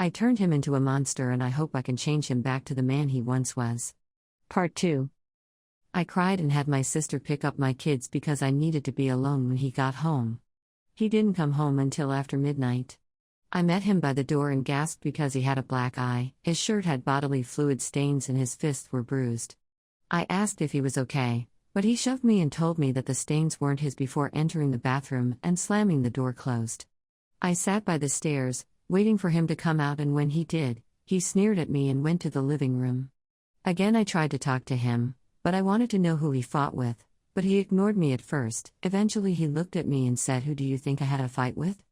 I turned him into a monster and I hope I can change him back to the man he once was. Part 2. I cried and had my sister pick up my kids because I needed to be alone when he got home. He didn't come home until after midnight. I met him by the door and gasped because he had a black eye, his shirt had bodily fluid stains and his fists were bruised. I asked if he was okay, but he shoved me and told me that the stains weren't his before entering the bathroom and slamming the door closed. I sat by the stairs, waiting for him to come out, and when he did, he sneered at me and went to the living room. Again I tried to talk to him, but I wanted to know who he fought with, but he ignored me at first. Eventually he looked at me and said, "Who do you think I had a fight with?"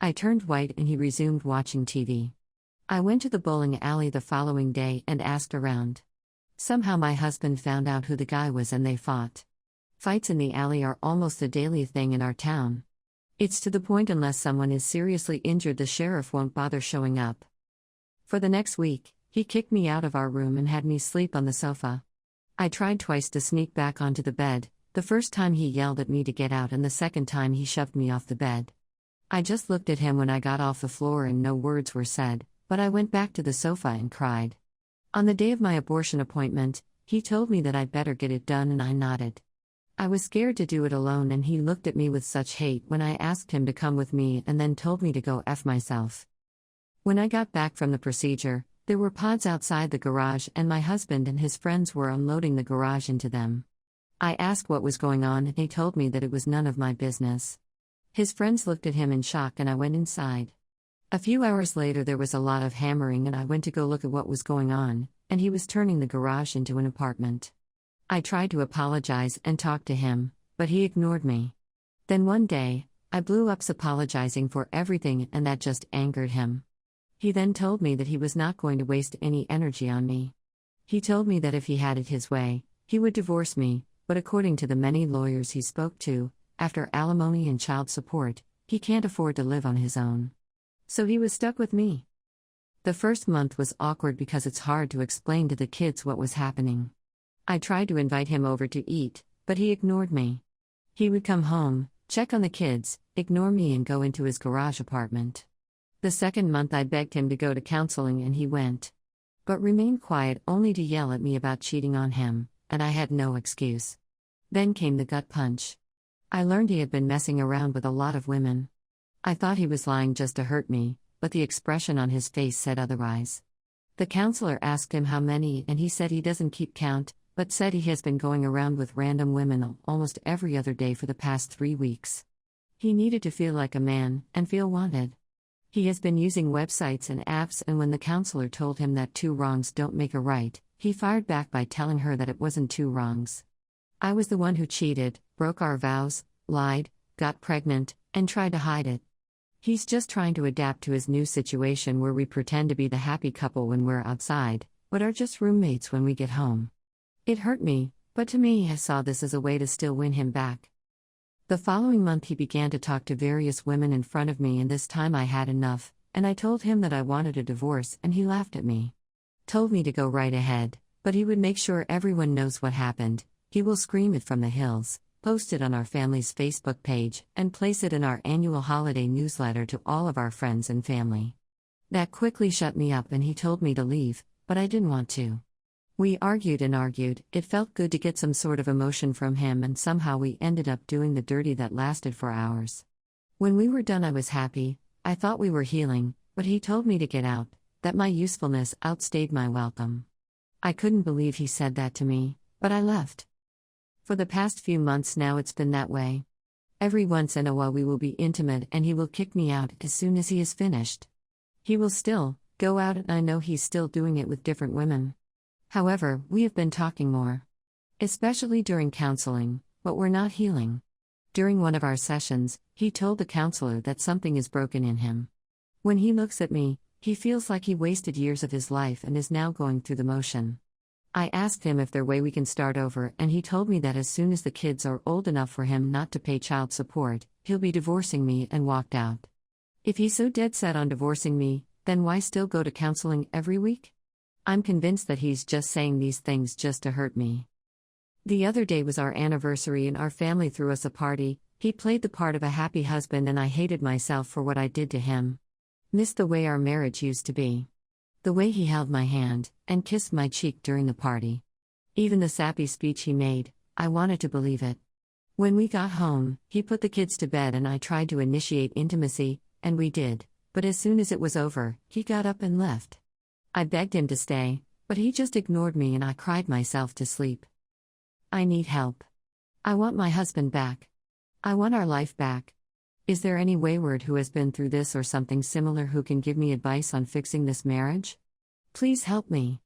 I turned white and he resumed watching TV. I went to the bowling alley the following day and asked around. Somehow my husband found out who the guy was and they fought. Fights in the alley are almost a daily thing in our town. It's to the point unless someone is seriously injured the sheriff won't bother showing up. For the next week, he kicked me out of our room and had me sleep on the sofa. I tried twice to sneak back onto the bed. The first time he yelled at me to get out and the second time he shoved me off the bed. I just looked at him when I got off the floor and no words were said, but I went back to the sofa and cried. On the day of my abortion appointment, he told me that I'd better get it done and I nodded. I was scared to do it alone and he looked at me with such hate when I asked him to come with me and then told me to go F myself. When I got back from the procedure, there were pods outside the garage and my husband and his friends were unloading the garage into them. I asked what was going on and he told me that it was none of my business. His friends looked at him in shock and I went inside. A few hours later there was a lot of hammering and I went to go look at what was going on, and he was turning the garage into an apartment. I tried to apologize and talk to him, but he ignored me. Then one day, I blew up apologizing for everything and that just angered him. He then told me that he was not going to waste any energy on me. He told me that if he had it his way, he would divorce me, but according to the many lawyers he spoke to, after alimony and child support, he can't afford to live on his own. So he was stuck with me. The first month was awkward because it's hard to explain to the kids what was happening. I tried to invite him over to eat, but he ignored me. He would come home, check on the kids, ignore me and go into his garage apartment. The second month I begged him to go to counseling and he went. But remained quiet only to yell at me about cheating on him, and I had no excuse. Then came the gut punch. I learned he had been messing around with a lot of women. I thought he was lying just to hurt me, but the expression on his face said otherwise. The counselor asked him how many and he said he doesn't keep count, but said he has been going around with random women almost every other day for the past 3 weeks. He needed to feel like a man and feel wanted. He has been using websites and apps, and when the counselor told him that 2 wrongs don't make a right, he fired back by telling her that it wasn't 2 wrongs. I was the one who cheated, broke our vows, lied, got pregnant, and tried to hide it. He's just trying to adapt to his new situation where we pretend to be the happy couple when we're outside, but are just roommates when we get home. It hurt me, but to me I saw this as a way to still win him back. The following month he began to talk to various women in front of me, and this time I had enough, and I told him that I wanted a divorce and he laughed at me. Told me to go right ahead, but he would make sure everyone knows what happened. He will scream it from the hills, post it on our family's Facebook page, and place it in our annual holiday newsletter to all of our friends and family. That quickly shut me up and he told me to leave, but I didn't want to. We argued and argued. It felt good to get some sort of emotion from him, and somehow we ended up doing the dirty that lasted for hours. When we were done I was happy. I thought we were healing, but he told me to get out, that my usefulness outstayed my welcome. I couldn't believe he said that to me, but I left. For the past few months now it's been that way. Every once in a while we will be intimate and he will kick me out as soon as he is finished. He will still go out and I know he's still doing it with different women. However, we have been talking more. Especially during counseling, but we're not healing. During one of our sessions, he told the counselor that something is broken in him. When he looks at me, he feels like he wasted years of his life and is now going through the motion. I asked him if there's a way we can start over, and he told me that as soon as the kids are old enough for him not to pay child support, he'll be divorcing me, and walked out. If he's so dead set on divorcing me, then why still go to counseling every week? I'm convinced that he's just saying these things just to hurt me. The other day was our anniversary and our family threw us a party. He played the part of a happy husband and I hated myself for what I did to him. Miss the way our marriage used to be. The way he held my hand and kissed my cheek during the party. Even the sappy speech he made, I wanted to believe it. When we got home, he put the kids to bed and I tried to initiate intimacy, and we did, but as soon as it was over, he got up and left. I begged him to stay, but he just ignored me and I cried myself to sleep. I need help. I want my husband back. I want our life back. Is there any wayward who has been through this or something similar who can give me advice on fixing this marriage? Please help me.